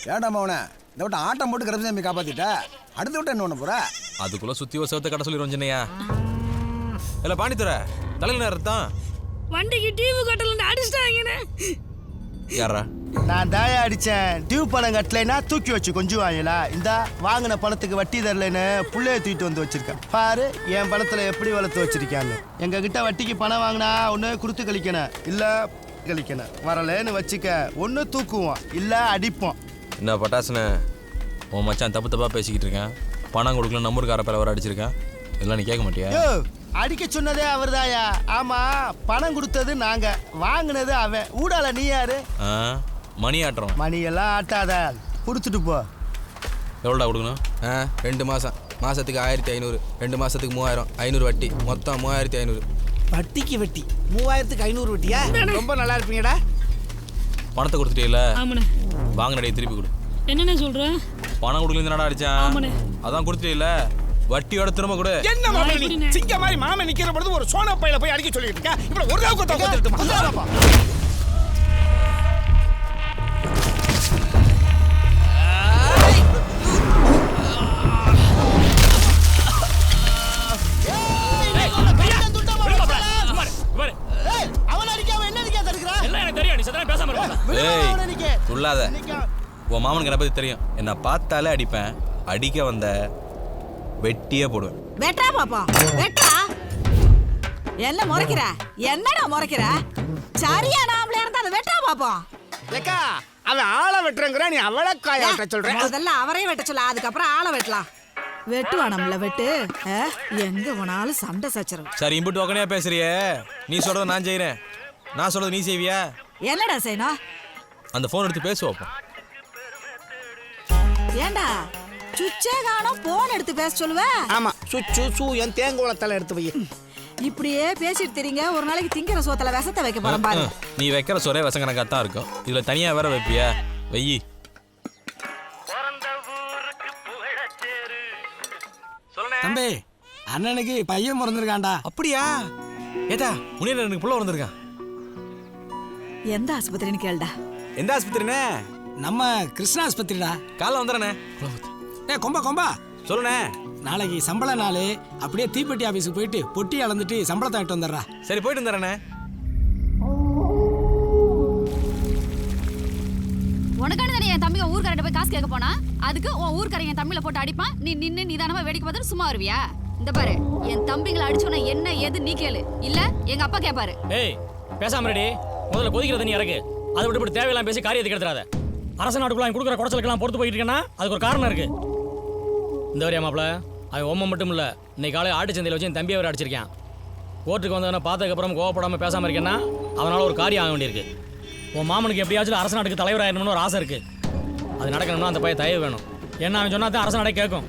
ஏன்டா மவனே இந்த விட்ட ஆட்டம் போட்டு கருப்பசாமி காப்பாத்திட்ட, அடுத்த விட்ட என்ன பண்ண போற? அதுக்குள்ள சுத்தி ஒரு சவத்தை கட்ட சொல்லிடுவோம் சின்னையா. இல்ல பாண்டித்துறை தலையில நேரத்தான் வண்டிக்கு டிவி கட்டல அடிச்சிட்டாங்கன்னு. யாரா? நான் தாயா அடிச்சேன். டியூ பணம் கட்டலைன்னா தூக்கி வச்சு கொஞ்சம் வாங்கலா. இந்த வாங்கின பணத்துக்கு வட்டி தரலைன்னு புள்ளைய தூக்கிட்டு வந்து வச்சிருக்கேன். பாரு என் பணத்துல எப்படி வளர்த்து வச்சிருக்கான்னு. எங்க கிட்ட வட்டிக்கு பணம் வாங்கினா ஒண்ணு கொடுத்து கழிக்கணும், இல்ல கழிக்கணும். வரலன்னு வச்சுக்க, ஒண்ணு தூக்குவோம் இல்ல அடிப்போம். என்ன பட்டாசுன்னு உன் மச்சான் தப்பு தப்பா பேசிக்கிட்டு இருக்கேன். பணம் கொடுக்கல நம்பருக்கார பேர வர அடிச்சிருக்கேன். இதெல்லாம் நீ கேட்க மாட்டியா? அடிக்க சொன்னதே அவர் தாயா. ஆமா, பணம் கொடுத்தது நாங்க, வாங்கினது அவன். ஊடால நீ யாரு? மணி ஆட்டுறோம். மணி எல்லாம் ஆட்டாத, கொடுத்துட்டு போ. எவ்வளோடா கொடுக்கணும்? 2 மாதம், மாதத்துக்கு 1500, 2 மாதத்துக்கு 3000, 500 வட்டி, மொத்தம் 3500. வட்டிக்கு வட்டி 3500 வட்டியா? ரொம்ப நல்லா இருப்பீங்கடா. பணத்தை கொடுத்துட்டே ஆமாண்ணே. வாங்கினடைய திருப்பி கொடு. என்னண்ணே சொல்ற? பணம் கொடுக்கல நடா அடிச்சான். ஆமாண்ணே. அதான் கொடுத்துட்டே வட்டியோட திரும்ப கொடு. என்ன மாமி சிங்க மாதிரி மாமன் நிக்கிற பொழுது ஒரு சோனா பையில போய் அடிக்க சொல்லிட்டு இருக்க. இப்ப ஒரு ரூபா கொடுத்தா கொடுத்துட்டுமா? சொல்லாத. உன் மாமனுக்கு என்ன பத்தி தெரியும். என்ன பார்த்தாலே அடிப்பேன். அடிக்க வந்த வெட்டியே போடுவேன். வெட்டா பாப்பா, வெட்டா. என்ன முறைக்கிற? என்னடா முறைக்கிற? சரியா நாமளே இருந்தா அதை வெட்டா பாப்பா. ஏக்கா அவன் ஆளை வெட்டுறங்கற, நீ அவளை காய வெட்ட சொல்ற. முதல்ல அவரே வெட்ட சொல்ல, அதுக்கப்புறம் ஆளை வெட்டலாம். வெட்டுவானம்ல வெட்டு. எங்க போனாலும் சண்டை சச்சரவு. சரி இம்புட்டு உடனே பேசுறியே. நீ சொல்றத நான் செய்யறேன், நான் சொல்றது நீ செய்வியா? என்னடா செய்யணும்? அந்த போன் எடுத்து பேசுவோம். ஏண்டா சுச்சே காணோம், போன் எடுத்து பேச சொல்லுவ? ஆமா, சுச்சு சூ என் தேங்கோளத்தல எடுத்து வை. இப்படியே பேசிட்டு தெரியுங்க. ஒரு நாளைக்கு திங்கிற சோத்துல விஷத்தை வைக்க போறோம் பாரு. நீ வைக்கிற சொரே விஷம் கணக்காத்தான் இருக்கும். இதுல தனியா வேற வைப்பியா? வெயி. தம்பி, அண்ணனுக்கு பையன் பிறந்திருக்காண்டா. அப்படியா? ஏதா முனியன் எனக்கு புள்ள பிறந்திருக்கான். எந்த ஆஸ்பத்திரின்னு கேளுடா. எந்த ஆஸ்பத்திரினே? நம்ம கிருஷ்ணா ஆஸ்பத்திரிடா. காலைல வந்துடுறேனே. கொம்பா சொல்லுண்ணே. நாளைக்கு சம்பள நாள். அப்படியே தீப்பெட்டி ஆபீஸுக்கு போயிட்டு பொட்டி அளந்துட்டு சம்பளத்தை ஆகிட்டு வந்துடுறா. சரி போயிட்டு வந்துடுறேனே. உனக்கான தானே என் தம்பிங்க ஊர்க்காரட்ட போய் காசு கேட்க போனா, அதுக்கு உன் ஊர்க்காரன் என் தம்பியில போட்டு அடிப்பான். நீ நின்று நிதானமா வேடிக்கை பார்த்துட்டு சும்மா வருவியா? இந்த பாரு, என் தம்பிங்களை அடிச்சோன்னா என்ன ஏது நீ கேளு, இல்ல எங்க அப்பா கேட்பாரு. ஏய் பேசாம ரெடி. முதல்ல கொதிக்கிற தண்ணி இறக்கு. அதை விட்டு தேவையில்லாம பேசி காரியத்தை கெடுத்துறாத. அரசு நாட்டுக்குள்ள கொடுக்குற குடைச்சலுக்கெல்லாம் பொறுத்து போயிட்டு இருக்கேன்னா அதுக்கு ஒரு காரணம் இருக்கு. இந்த வரையா மாப்பிள, அவன் ஒம்ம மட்டும் இல்லை, இன்னைக்கு காலையில் ஆட்டு சந்தையில் வச்சு என் தம்பியை அவர் அடிச்சிருக்கான். கோர்ட்டுக்கு வந்தவனை பார்த்ததுக்கப்புறம் கோவப்படாமல் பேசாமல் இருக்கேன்னா அவனால் ஒரு காரியம் ஆக வேண்டியிருக்கு. உன் மாமனுக்கு எப்படியாச்சும் அரசு நாட்டுக்கு தலைவராகணும்னு ஒரு ஆசை இருக்குது. அது நடக்கணும்னா அந்த பையன் தயவு வேணும். ஏன்னா அவன் சொன்னா தான் அரசு நாடே கேட்கும்.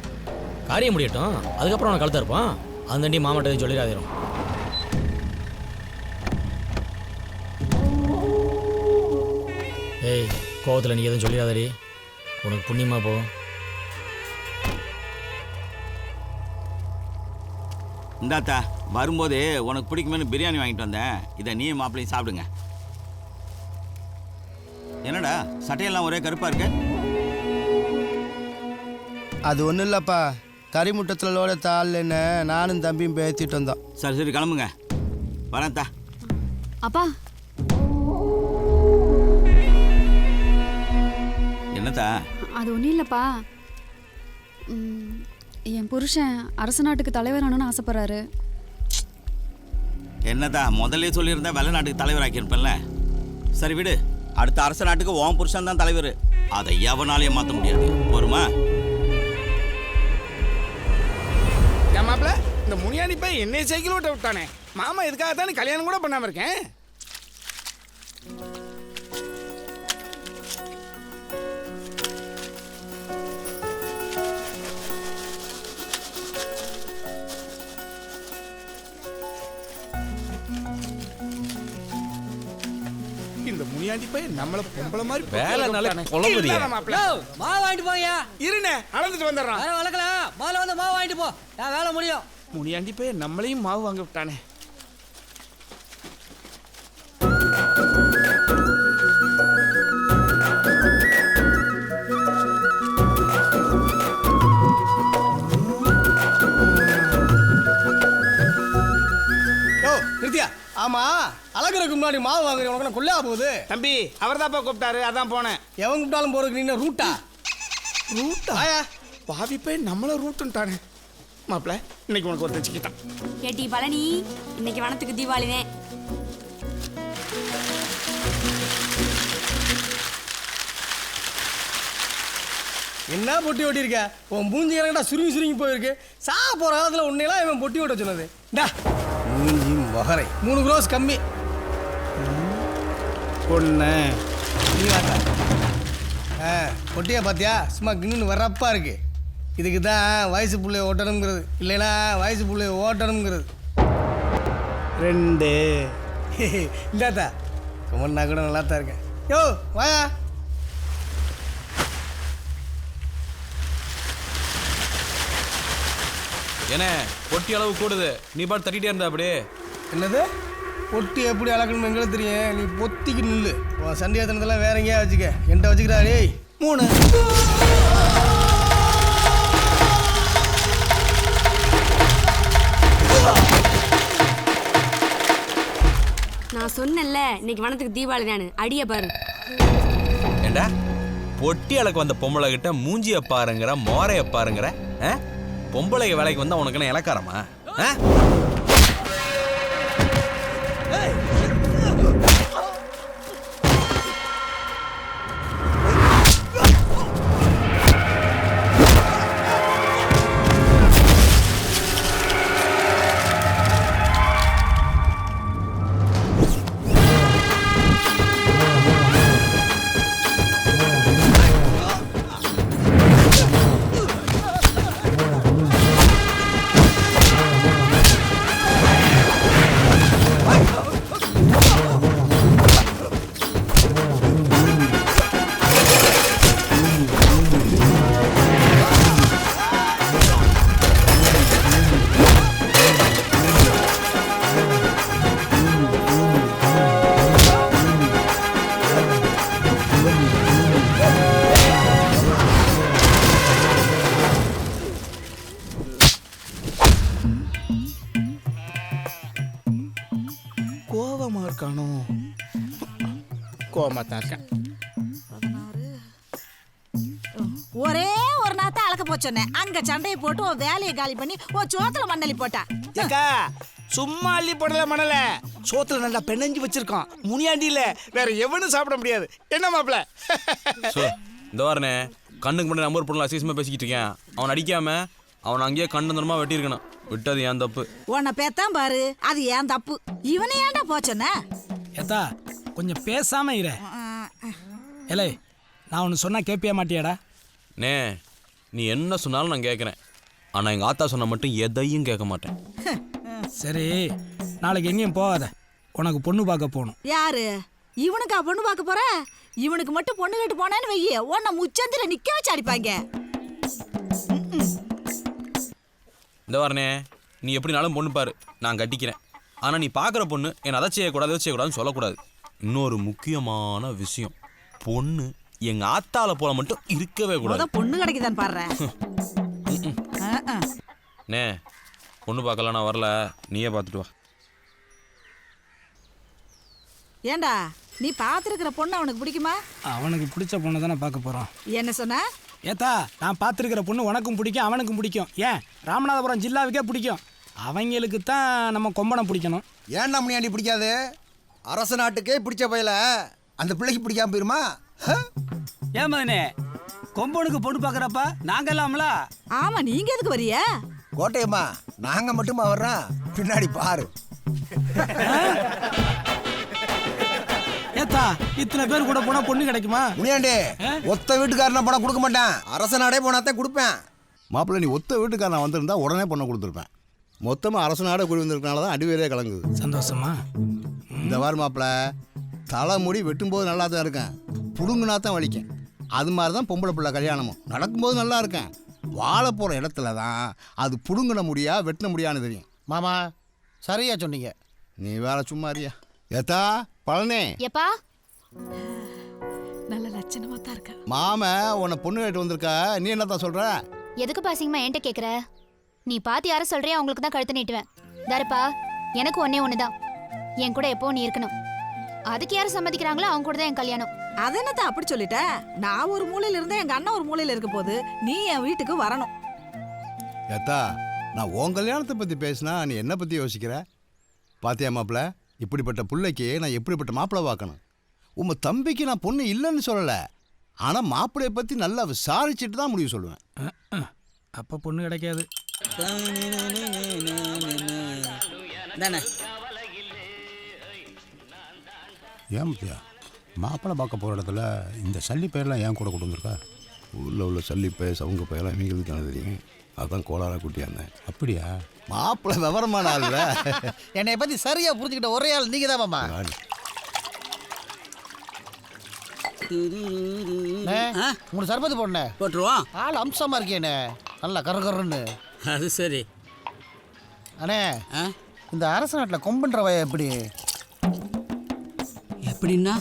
காரியம் முடியட்டும், அதுக்கப்புறம் அவனை கழுத்த இருப்பான். அந்த தண்டி மாமட்ட சொல்லிடாதிரும். ஏய் கோவத்தில் நீ எதுவும் சொல்லிடாதடி, உனக்கு புண்ணியமா போ. இந்தாத்தா, வரும்போது உனக்கு பிடிக்குமேனு பிரியாணி வாங்கிட்டு வந்தேன். இதை நீ மாப்பிள்ளையும் சாப்பிடுங்க. என்னடா சட்டையெல்லாம் ஒரே கருப்பா இருக்கு? அது ஒன்றும் இல்லைப்பா, கறிமுட்டத்திலோட தாள்னு நானும் தம்பியும் பேசிட்டு வந்தோம். சரி சரி கிளம்புங்க, வரேன்த்தா. அப்பா என்னத்தா? அது ஒன்றும் இல்லைப்பா, என் புருஷன் அரசு நாட்டுக்கு தலைவரானு ஆசைப்படுறாரு. என்னதா முதல்ல சொல்லியிருந்தா வெள்ள நாட்டுக்கு தலைவர் ஆக்கியிருப்பேன்ல. சரி விடு, அடுத்த அரசு நாட்டுக்கு ஓம் புருஷன் தான் தலைவர். அதை எவனாலையும் மாற்ற முடியாது. வருமா? என் மாப்பிள்ள, இந்த முனியாண்டி போய் என்னை சைக்கிள் ஓட்ட விட்டானே. மாமா இதுக்காக தானே கல்யாணம் கூட பண்ணாம இருக்கேன். இந்த முனியாண்டி போய் நம்மள பொம்பளை மாதிரி வேலைனால குழம்புறியா? மாவு வாங்கிட்டு போயா. இருனே அளந்துட்டு வந்துடுறான். வளர்க்கலாம், முதல்ல வந்து மாவு வாங்கிட்டு போ, நான் வேலை முடியும். முனியாண்டி போய் நம்மளையும் மாவு வாங்க விட்டானே. ஆமா அழகுறதுக்கு முன்னாடி மாவு வாங்குறேன் உனக்கு கொள்ளையா போகுது. தம்பி அவர் தான்ப்பா கூப்பிட்டாரு, அதான் போனேன். எவன் கூப்பிட்டாலும் போறதுக்கு நீ ரூட்டா ரூட்டா? பாவி போய் நம்மள ரூட்டுன்ட்டானே. மாப்பிள்ள இன்னைக்கு உனக்கு ஒரு தச்சுக்கிட்டான். ஏட்டி பழனி, இன்னைக்கு வனத்துக்கு தீபாவளினே. என்ன பொட்டி ஓட்டியிருக்க? உன் மூஞ்சி எனக்குடா சுருங்கி சுருங்கி போயிருக்கு. போற காலத்துல உன்னையெல்லாம் இவன் பொட்டி ஓட்ட சொன்னது. மூஞ்சி மகரை 3 க்ரோஸ் கம்மி. பொண்ணு நீ வாட்டா. பொட்டியா பார்த்தியா? சும்மா கின்னு வரப்பா இருக்கு. இதுக்கு தான் வயசு பிள்ளைய ஓட்டணுங்கிறது, இல்லைன்னா வயசு பிள்ளைய ஓட்டணுங்கிறது. 2 இந்தாத்தா குமன்னா கூட நல்லா தான் இருக்கேன். யோ வாயா. என்ன பொட்டி அளவு கூடுது, நீ பாட்டு தட்டிகிட்டே இருந்தா அப்படியே. என்னது பொட்டி எப்படி அளக்கணும் எங்களுக்கு தெரியும். நீ பொத்திக்கு நில்லு. உன் சண்டியாத்தனத்தெல்லாம் வேற எங்கேயா வச்சுக்க. என்கிட்ட வச்சுக்கிறா. டேய் 3. நான் சொன்னேன்ல இன்னைக்கு வனத்துக்கு தீபாவளி தானு. அடிய பாரு. ஏண்டா பொட்டி அளக்கு வந்த பொம்பளை கிட்ட மூஞ்சிய பாருங்கிற மோரைய பாருங்கிற. பொம்பளைங்க வேலைக்கு வந்தா உனக்கு என்ன இலக்காரமா? கோவமா இருக்கானோ? கோவமா தான் இருக்கேன். ஒரே ஒரு நாத்த அளக்க போச்சோன்னே அங்க சண்டையை போட்டு உன் வேலையை காலி பண்ணி உன் சோத்துல மண்ணலி போட்டா. ஏக்கா சும்மா அள்ளி போடல மணல, சோத்துல நல்லா பெனஞ்சு வச்சிருக்கான். முனியாண்டியில வேற எவனும் சாப்பிட முடியாது. என்ன மாப்பிள்ள? இந்த வாரனே கண்ணுக்கு மட்டும் நம்பர் பொண்ணு அசிசமா பேசிக்கிட்டு இருக்கேன். அவன் அடிக்காம அவன் அங்கேயே கண்டந்தரமா வெட்டியிருக்கணும். விட்டது ஏன் தப்பு? உன்னை பேத்தான் பாரு, அது ஏன் தப்பு. இவனை ஏன்டா போச்சோன்ன? ஏத்தா கொஞ்சம் பேசாம இரு. ஏலே நான் ஒன்று சொன்னா கேட்பியா மாட்டியாடா? நே நீ என்ன சொன்னாலும் நான் கேட்குறேன். ஆனால் எங்கள் ஆத்தா சொன்ன மட்டும் எதையும் கேட்க மாட்டேன். சரி நாளைக்கு எங்கேயும் போகாத, உனக்கு பொண்ணு பார்க்க போகணும். யாரு இவனுக்கா பொண்ணு பார்க்க போற? இவனுக்கு மட்டும் பொண்ணு கேட்டு போனான்னு வெய்ய உன்னை முச்சந்திர நிக்க வச்சு அடிப்பாங்க. இந்த வாரனே நீ எப்படினாலும் பொண்ணு பாரு, நான் கட்டிக்கிறேன். ஆனால் நீ பார்க்குற பொண்ணு என்னை அதை செய்யக்கூடாது அதை செய்யக்கூடாதுன்னு சொல்லக்கூடாது. இன்னொரு முக்கியமான விஷயம், பொண்ணு எங்கள் ஆத்தால போல மட்டும் இருக்கவே கூடாது. பொண்ணு கிடைக்குதான் பாடுற. நே பொண்ணு பார்க்கலாம், நான் வரல, நீயே பார்த்துட்டு வா. ஏண்டா நீ பார்த்துருக்கிற பொண்ணு அவனுக்கு பிடிக்குமா? அவனுக்கு பிடிச்ச பொண்ணை தானே பார்க்க போகிறோம். என்ன சொன்ன? ஏத்தா நான் பார்த்துருக்கிற பொண்ணு உனக்கும் பிடிக்கும் அவனுக்கும் பிடிக்கும். ஏன் ராமநாதபுரம் ஜில்லாவுக்கே பிடிக்கும். அவங்களுக்கு தான் நம்ம கொம்பனை பிடிக்கணும். ஏன்டா முனியாண்டி பிடிக்காது? அரச நாட்டுக்கே பிடிச்ச பையல அந்த பிள்ளைக்கு பிடிக்காம போயிருமா? ஏன் மகனே கொம்பனுக்கு பொண்ணு பார்க்குறப்ப நாங்கள் இல்லாமல? ஆமா நீங்க எதுக்கு வரிய? கோட்டையம்மா நாங்க மட்டுமா வர்றோம், பின்னாடி பாரு. ஏத்தா இத்தனை பேர் கூட போனா பொண்ணு கிடைக்குமா? முனியாண்டி ஒத்த வீட்டுக்காரனா பணம் கொடுக்க மாட்டேன், அரச நாடே போனாத்தான் கொடுப்பேன். மாப்பிள்ளை நீ ஒத்த வீட்டுக்காரன் வந்திருந்தா உடனே பொண்ணை கொடுத்துருப்பேன். மொத்தமாக அரசு நாடே கூடி வந்திருக்கனால தான் அடிவேரே கலங்குது. சந்தோஷமா? இந்த வார மாப்பிள்ளை தலைமுடி வெட்டும்போது நல்லா தான் இருக்கேன், புடுங்குனா தான் வலிக்கேன். அது மாதிரி தான் பொம்பளை பிள்ளை கல்யாணமும் நடக்கும்போது நல்லா இருக்கேன், வாழ போகிற இடத்துல தான் அது புடுங்கின முடியா வெட்டின முடியான்னு தெரியும். மாமா சரியா சொன்னீங்க. நீ வேற சும்மா அறியா. ஏத்தா பழனே எப்பா நல்ல லட்சணமா தான் இருக்க. மாம உன்னை பொண்ணு கேட்டு வந்திருக்கா, நீ என்னத்தான் சொல்ற? எதுக்கு பாசிங்கம்மா என்கிட்ட கேட்குற? நீ பார்த்து யாரை சொல்றியா அவங்களுக்கு தான் கழுத்து நீட்டுவேன். தாருப்பா எனக்கு ஒன்னே ஒன்று தான். என் கூட எப்போ நீ இருக்கணும். அதுக்கு யாரு சம்மதிக்கிறாங்களோ அவங்க கூட தான் என் கல்யாணம். அது என்னத்தான் அப்படி சொல்லிட்ட? நான் ஒரு மூலையில இருந்தா எங்க அண்ணன் ஒரு மூலையில இருக்க போது நீ என் வீட்டுக்கு வரணும். ஏத்தா நான் உன் கல்யாணத்தை பற்றி பேசினா நீ என்ன பற்றி யோசிக்கிற? பாத்தியா மாப்பிள்ள, இப்படிப்பட்ட பிள்ளைக்கு நான் எப்படிப்பட்ட மாப்பிள்ளை பார்க்கணும். உங்கள் தம்பிக்கு நான் பொண்ணு இல்லைன்னு சொல்லலை, ஆனால் மாப்பிள்ளையை பற்றி நல்லா விசாரிச்சுட்டு தான் முடிவு சொல்லுவேன். அப்போ பொண்ணு கிடைக்காது தானே. ஏன் முத்தியா மாப்பிள்ளை பார்க்க போகிற இடத்துல இந்த சல்லி பயிரெலாம் ஏன் கூட கொண்டு வந்திருக்கா? ஊரில் உள்ள சல்லிப்பை சவுங்க பையெல்லாம் இவங்களுக்கு தானே தெரியும், அதான் கோளாறாக கூட்டியாந்தேன். அப்படியா? மாப்பிள்ளை விவரமான ஆள். என்னை பற்றி சரியாக புரிஞ்சுக்கிட்ட ஒரே ஆள் நீங்கள் தான் மாமா. உங்களுக்கு சர்பத்து போடணே போட்டுருவோம். ஆள் அம்சமாக இருக்கேண்ணே, நல்லா கருன்னு. அது சரி. அண்ணே இந்த அரசு நாட்டில் கொம்புன்ற வய எப்படி? எப்படின்னா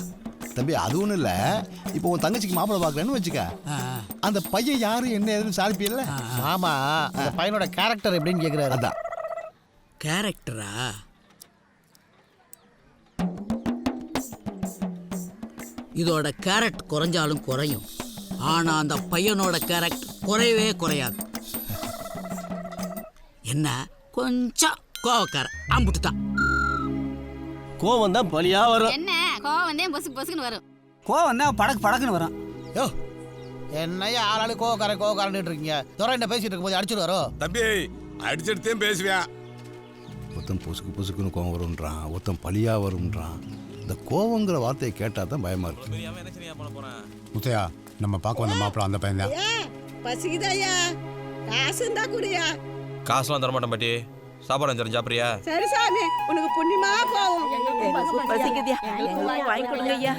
தம்பி அது ஒன்றும் இல்லை, இப்போ உன் தங்கச்சிக்கு மாப்பிள்ளை பார்க்குறேன்னு வச்சுக்க, அந்த பையன் யாரு என்ன ஏதுன்னு சாரிப்பியல்ல? ஆமா, அந்த பையனோட கேரக்டர் எப்படின்னு கேட்குறாரு. அதான் கேரக்டரா? இதோட கேரட் குறைஞ்சாலும் குறையும், ஆனா அந்த பையனோட கேரட் குறையவே குறையாது. என்ன கொஞ்சம் கோவக்கார அம்புட்டு தான். கோவம் தான் பலியா வரும். என்ன கோவம் வந்தே பொசுக்கு பொசுக்குன்னு வரும். கோவம் தான் படக்கு படக்குன்னு வரும். யோ என்னையா ஆளாளு கோவக்காரன் இருக்கீங்க? துறை என்ன பேசிட்டு இருக்கும்போது அடிச்சுட்டு வரும். தம்பி அடிச்செடுத்தேன் பேசுவேன். ஒருத்தன் பொசுக்கு பொசுக்குன்னு கோவம் வரும்ன்றான், ஒருத்தன் பழியா வரும்ன்றான். இந்த கோவங்கிற வார்த்தையை கேட்டால் தான் பயமா இருக்கு. முத்தையா நம்ம பார்க்க வந்த மாப்பிள்ளை அந்த பையன் தான். பசிக்குதாயா? காசு இருந்தா குடியா? காசுலாம் தரமாட்டேன் பாட்டி, சாப்பாடு தரேன் சாப்பிட்றியா? சரி சாமி, உனக்கு புண்ணியமா போகும். பசிக்குதியா? வாங்கி கொடுங்க ஐயா.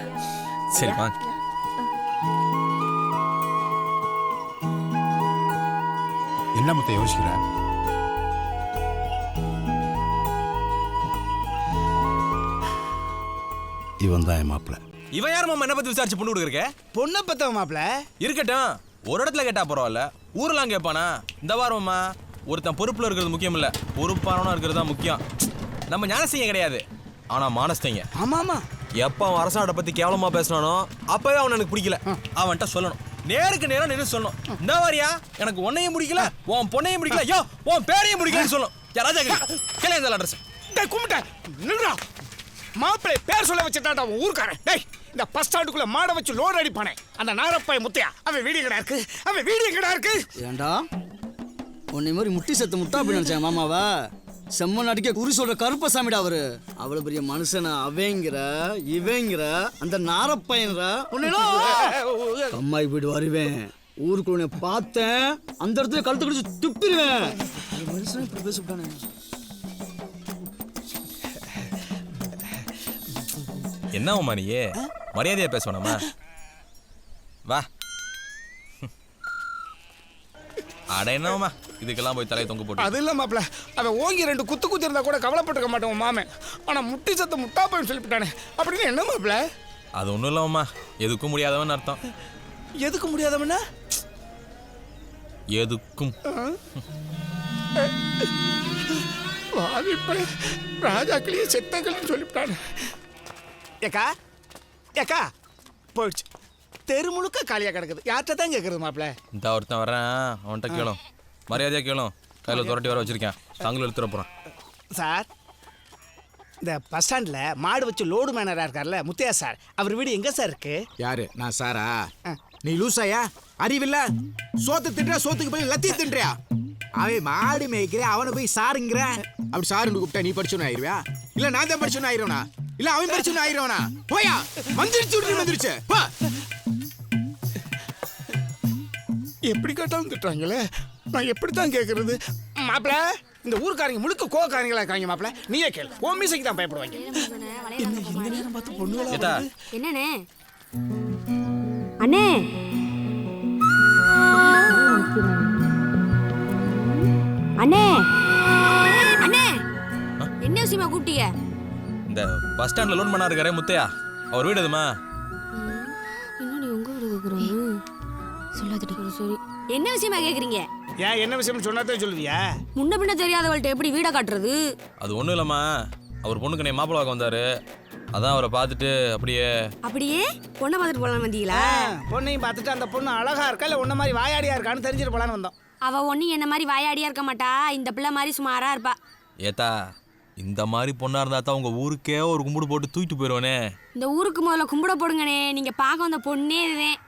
சரி வாங்க. என்ன முத்தையா யோசிக்கிற? இவன் தான் என் மாப்பிள்ளை. இவன் யார் மாமா என்ன பத்தி விசாரிச்சு பொண்ணு கொடுக்குறக்க? பொண்ணை பத்தவ மாப்பிள்ள இருக்கட்டும், ஒரு இடத்துல கேட்டா பரவாயில்ல, ஊரெல்லாம் கேட்பானா? இந்த வாரம்மா ஒருத்தன் பொறுப்புல இருக்கிறது முக்கியம் இல்ல, பொறுப்பானவனா இருக்கிறது தான் முக்கியம். நம்ம ஞானஸ்தீங்க கிடையாது, ஆனா மானஸ்தீங்க. ஆமா ஆமா. எப்ப அவன் அரசாட்ட பத்தி கேவலமா பேசினானோ அப்பவே அவன் எனக்கு பிடிக்கல. அவன்கிட்ட சொல்லணும், நேருக்கு நேரம் நின்று சொல்லணும். இந்த வாரியா எனக்கு உன்னையும் பிடிக்கல, உன் பொண்ணையும் பிடிக்கல, ஐயோ உன் பேரையும் பிடிக்கலன்னு சொல்லணும். யாராஜா கேளு இந்த அட்ரஸ். டேய் கும்பிட்ட நில்றா. மாப்பிள்ளை பேர் சொல்ல வச்சுட்டாடா உன் ஊர்க்காரன். டேய் இந்த பஸ் ஸ்டாண்டுக்குள்ள மாடை வச்சு லோடு அடிப்பானே அந்த நாரப்பாய் முத்தையா, அவன் வீடியோ கடை இருக்கு, அவன் வீடியோ கடை இருக்கு. ஏண்டா உன்னை மாதிரி முட்டி சத்து முட்டா அப்படின்னு நினைச்சேன் மாமாவா? செம்ம நாட்டுக்கே குறி சொல்ற கருப்பசாமிடா அவரு. அவ்வளவு பெரிய மனுஷனா அவங்கிற இவங்கிற அந்த நாரப்பையன்ற அம்மாய் வீடு வருவேன், ஊருக்குள்ள பார்த்தேன் அந்த இடத்துல கழுத்து கடிச்சு துப்பிடுவேன். மனுஷன் இப்படி பேசிவிட்டானே. என்ன உமா நீ மரியாதையா பேசணுமா? வா. அட என்னமா இதுக்கெல்லாம் போய் தலையை தொங்க போட்டு. அது இல்ல மாப்பிள்ள, அவன் ஓங்கி 2 குத்து இருந்தா கூட கவலைப்பட்டுக்க மாட்டேன் உன் மாமன். ஆனா முட்டி சத்த முட்டா போய் சொல்லிவிட்டானே, அப்படின்னு என்ன மாப்பிள்ள? அது ஒண்ணும் இல்லம்மா, எதுக்கும் முடியாதவன் அர்த்தம். எதுக்கு முடியாதவனா? எதுக்கும். ராஜாக்களியே செத்தங்கள்னு சொல்லிவிட்டானே. ஏக்கா ஏக்கா போயிடுச்சு. தெரு முழுக்க காலியா கிடக்குது, யார்கிட்ட தான் கேட்கறது மாப்பிள்ள? இந்த ஒருத்தன் வர்றேன், அவன்கிட்ட கேளும், மரியாதையா கேளும். கையில் துரட்டி வர வச்சிருக்கேன், தாங்களும் எடுத்துட போறான். சார் இந்த பஸ் ஸ்டாண்டில் மாடு வச்சு லோடு மேனராக இருக்கார்ல முத்தையா சார், அவர் வீடு எங்கே சார் இருக்கு? யாரு நான் சாரா? நீ லூசாயா? அறிவில்ல? சோத்து தின்றா, சோத்துக்கு போய் லத்தி தின்றியா? அவன் மாடு மேய்க்கிற, அவனை போய் சாருங்கிற. அப்படி சாருன்னு கூப்பிட்டா நீ படிச்சோன்னு ஆயிருவியா? இல்ல நான் தான் படிச்சோன்னு ஆயிருவனா? இல்ல அவன் படிச்சோன்னு ஆயிருவனா? போயா வந்துருச்சு. எப்படி கேட்டாலும் திட்டுறாங்களே, நான் எப்படி தான் கேட்கறது? மாப்பிள்ள இந்த ஊருக்காரங்க முழுக்க கோவக்காரங்களா இருக்காங்க மாப்பிள்ள, நீயே கேளு. ஓ மீசைக்கு தான் பயப்படுவாங்க. இந்த நேரம் பார்த்து பொண்ணுங்களா? என்னண்ணே அண்ணே அண்ணே அண்ணே என்ன விஷயமா கூப்பிட்டீங்க? இந்த பஸ் ஸ்டாண்ட்ல லோன் பண்ணா இருக்காரே முத்தையா, அவர் வீடு எதுமா? என்னடி உங்க வீடு கேக்குறாங்க? சொல்லாதடி. சரி என்ன விஷயமா கேக்குறீங்க? ஏன் என்ன விஷயம்னு சொன்னாதான் சொல்லுவியா? முன்ன பின்ன தெரியாதவள்கிட்ட எப்படி வீட காட்டுறது? அது ஒண்ணும் இல்லம்மா, அவர் பொண்ணுக்கு என்னை மாப்பிள்ளை பார்க்க வந்தார். அதான் அவரை பார்த்துட்டு அப்படியே பொண்ணை பார்த்துட்டு போலான்னு வந்தீங்களா? பொண்ணையும் பார்த்துட்டு அந்த பொண்ணு அழகா இருக்கா இல்லை உன்ன மாதிரி வாயாடியா இருக்கான்னு தெரிஞ்சுட்டு போலான்னு வந்தோம். அவ ஒன்னும் என்ன மாதிரி வாயாடியா இருக்க மாட்டா, இந்த பிள்ளை மாதிரி சுமாரா இருப்பா. ஏத்தா இந்த மாதிரி பொண்ணாக இருந்தால் தான் உங்கள் ஊருக்கே ஒரு கும்பிடு போட்டு தூக்கிட்டு போயிடுவானே. இந்த ஊருக்கு முதல்ல கும்பிட போடுங்கண்ணே, நீங்க பார்க்க வந்த பொண்ணே இதுதான்.